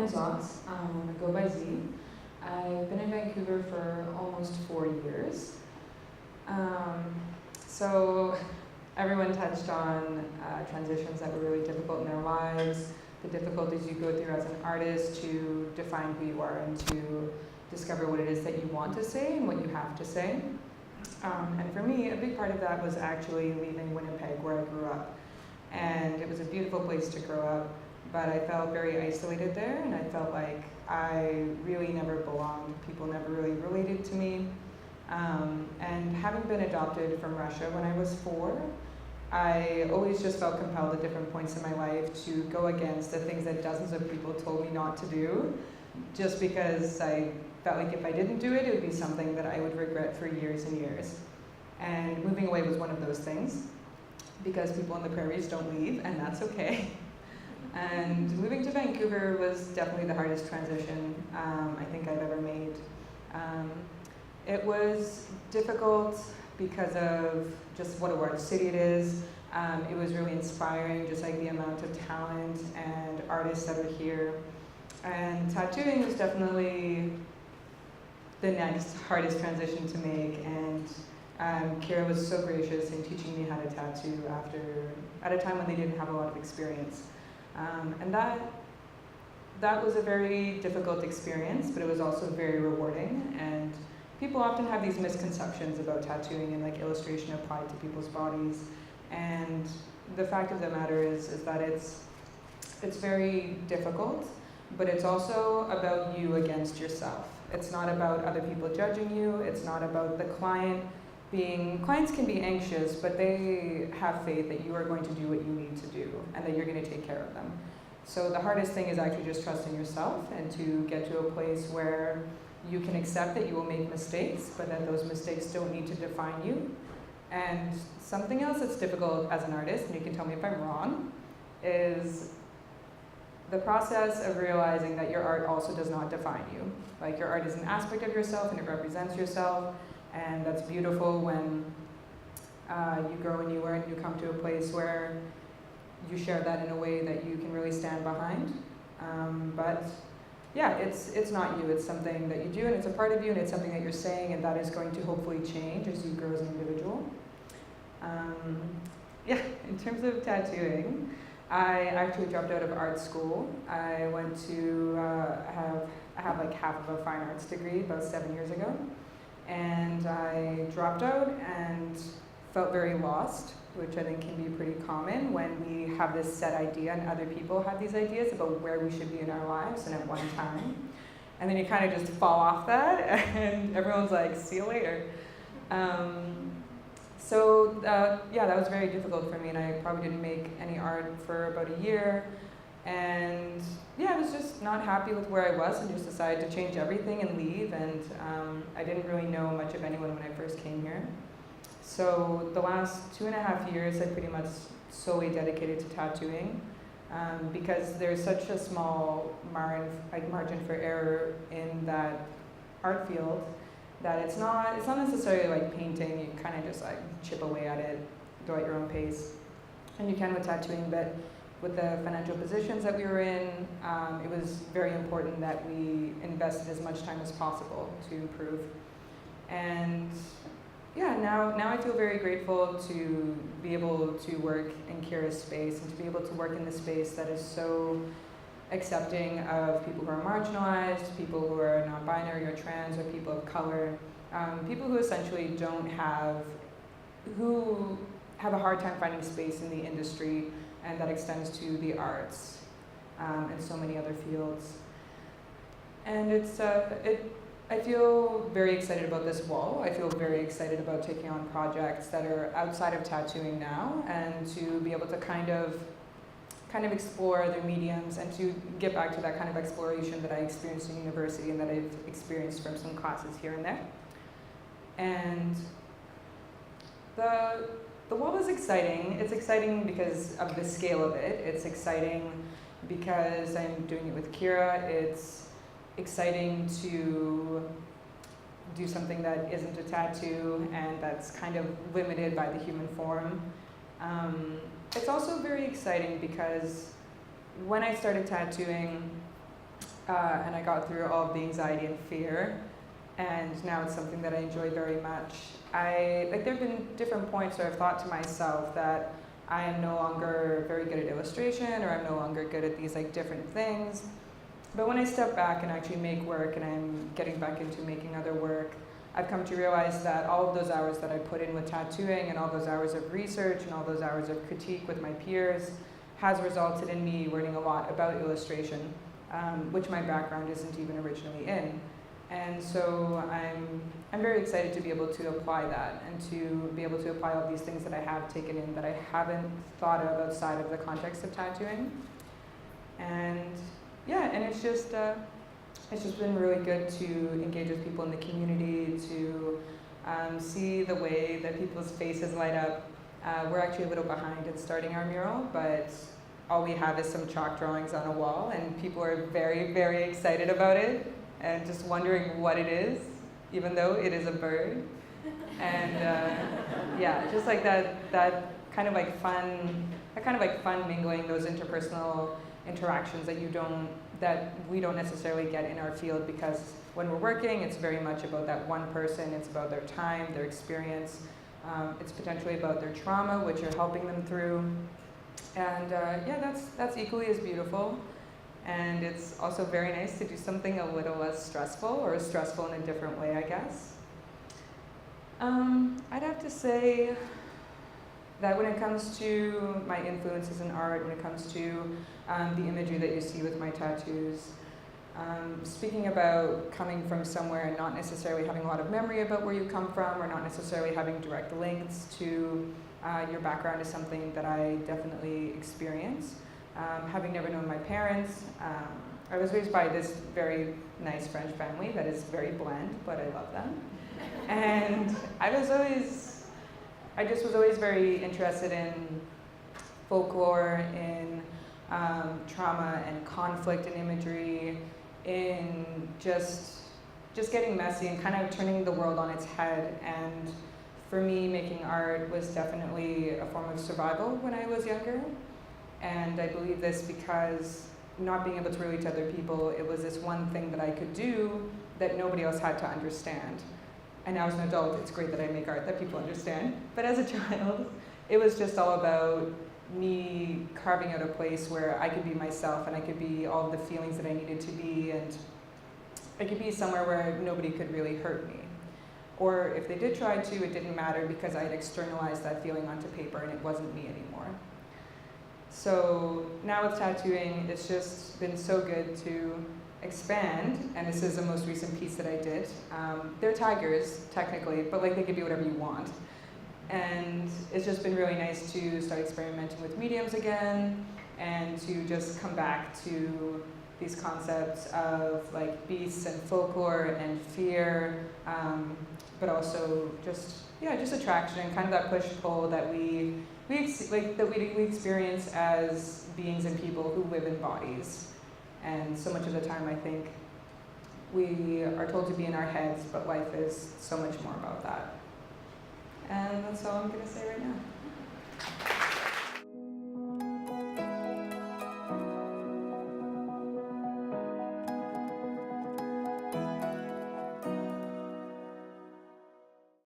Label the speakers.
Speaker 1: Zox. I go by Z. I've been in Vancouver for almost 4 years. So everyone touched on transitions that were really difficult in their lives, the difficulties you go through as an artist to define who you are and to discover what it is that you want to say and what you have to say. And for me, a big part of that was actually leaving Winnipeg, where I grew up. And it was a beautiful place to grow up, but I felt very isolated there, and I felt like I really never belonged. People never really related to me. And having been adopted from Russia when I was 4, I always just felt compelled at different points in my life to go against the things that dozens of people told me not to do, just because I felt like if I didn't do it, it would be something that I would regret for years and years. And moving away was one of those things, because people in the prairies don't leave, and that's okay. And moving to Vancouver was definitely the hardest transition I think I've ever made. It was difficult because of just what a large city it is. It was really inspiring, just like the amount of talent and artists that are here. And tattooing was definitely the next hardest transition to make, and Kira was so gracious in teaching me how to tattoo at a time when they didn't have a lot of experience. And that was a very difficult experience, but it was also very rewarding. And people often have these misconceptions about tattooing and like illustration applied to people's bodies. And the fact of the matter is that it's very difficult, but it's also about you against yourself. It's not about other people judging you. It's not about the clients can be anxious, but they have faith that you are going to do what you need to do and that you're going to take care of them. So the hardest thing is actually just trusting yourself and to get to a place where you can accept that you will make mistakes, but that those mistakes don't need to define you. And something else that's difficult as an artist, and you can tell me if I'm wrong, is the process of realizing that your art also does not define you. Like, your art is an aspect of yourself and it represents yourself, and that's beautiful when you grow and you learn, you come to a place where you share that in a way that you can really stand behind. But yeah, it's not you, it's something that you do, and it's a part of you, and it's something that you're saying, and that is going to hopefully change as you grow as an individual. Yeah, in terms of tattooing, I actually dropped out of art school. I went to I have like half of a fine arts degree about 7 years ago. And I dropped out and felt very lost, which I think can be pretty common when we have this set idea and other people have these ideas about where we should be in our lives and at one time. And then you kind of just fall off that and everyone's like, see you later. Yeah, that was very difficult for me, and I probably didn't make any art for about a year. And yeah, I was just not happy with where I was and just decided to change everything and leave. And I didn't really know much of anyone when I first came here. So the last 2.5 years I pretty much solely dedicated to tattooing, because there's such a small margin for error in that art field that it's not necessarily like painting. You kind of just like chip away at it, go at your own pace. And you can with tattooing, but with the financial positions that we were in, it was very important that we invested as much time as possible to improve. And yeah, now I feel very grateful to be able to work in Kira's space and to be able to work in the space that is so accepting of people who are marginalized, people who are non-binary or trans, or people of color, people who essentially who have a hard time finding space in the industry, and that extends to the arts and so many other fields. And I feel very excited about this wall. I feel very excited about taking on projects that are outside of tattooing now, and to be able to kind of explore other mediums and to get back to that kind of exploration that I experienced in university and that I've experienced from some classes here and there. And the wall is exciting. It's exciting because of the scale of it. It's exciting because I'm doing it with Kira. It's exciting to do something that isn't a tattoo and that's kind of limited by the human form. It's also very exciting because when I started tattooing, and I got through all of the anxiety and fear, and now it's something that I enjoy very much. There have been different points where I've thought to myself that I am no longer very good at illustration, or I'm no longer good at these different things. But when I step back and actually make work, and I'm getting back into making other work, I've come to realize that all of those hours that I put in with tattooing, and all those hours of research, and all those hours of critique with my peers has resulted in me learning a lot about illustration, which my background isn't even originally in. And so I'm very excited to be able to apply that, and to be able to apply all these things that I have taken in that I haven't thought of outside of the context of tattooing. And yeah, and it's just been really good to engage with people in the community, to see the way that people's faces light up. We're actually a little behind in starting our mural, but all we have is some chalk drawings on a wall, and people are very, very excited about it, and just wondering what it is, even though it is a bird. And yeah, just that kind of fun mingling, those interpersonal interactions that we don't necessarily get in our field, because when we're working, it's very much about that one person. It's about their time, their experience. It's potentially about their trauma, which you're helping them through. And yeah, that's equally as beautiful. And it's also very nice to do something a little less stressful, or stressful in a different way, I guess. I'd have to say that when it comes to my influences in art, when it comes to the imagery that you see with my tattoos, speaking about coming from somewhere and not necessarily having a lot of memory about where you come from, or not necessarily having direct links to your background, is something that I definitely experience. Having never known my parents, I was raised by this very nice French family that is very bland, but I love them. And I just was always very interested in folklore, in trauma and conflict and imagery, in just getting messy and kind of turning the world on its head. And for me, making art was definitely a form of survival when I was younger. And I believe this because not being able to relate to other people, it was this one thing that I could do that nobody else had to understand. And now as an adult, it's great that I make art that people understand. But as a child, it was just all about me carving out a place where I could be myself, and I could be all the feelings that I needed to be, and I could be somewhere where nobody could really hurt me. Or if they did try to, it didn't matter, because I had externalized that feeling onto paper and it wasn't me anymore. So now with tattooing, it's just been so good to expand, and this is the most recent piece that I did. They're tigers, technically, but they can do whatever you want. And it's just been really nice to start experimenting with mediums again, and to just come back to these concepts of beasts and folklore and fear, but also just attraction, and kind of that push-pull that we experience as beings and people who live in bodies. And so much of the time, I think we are told to be in our heads, but life is so much more about that. And that's all I'm going to say right now.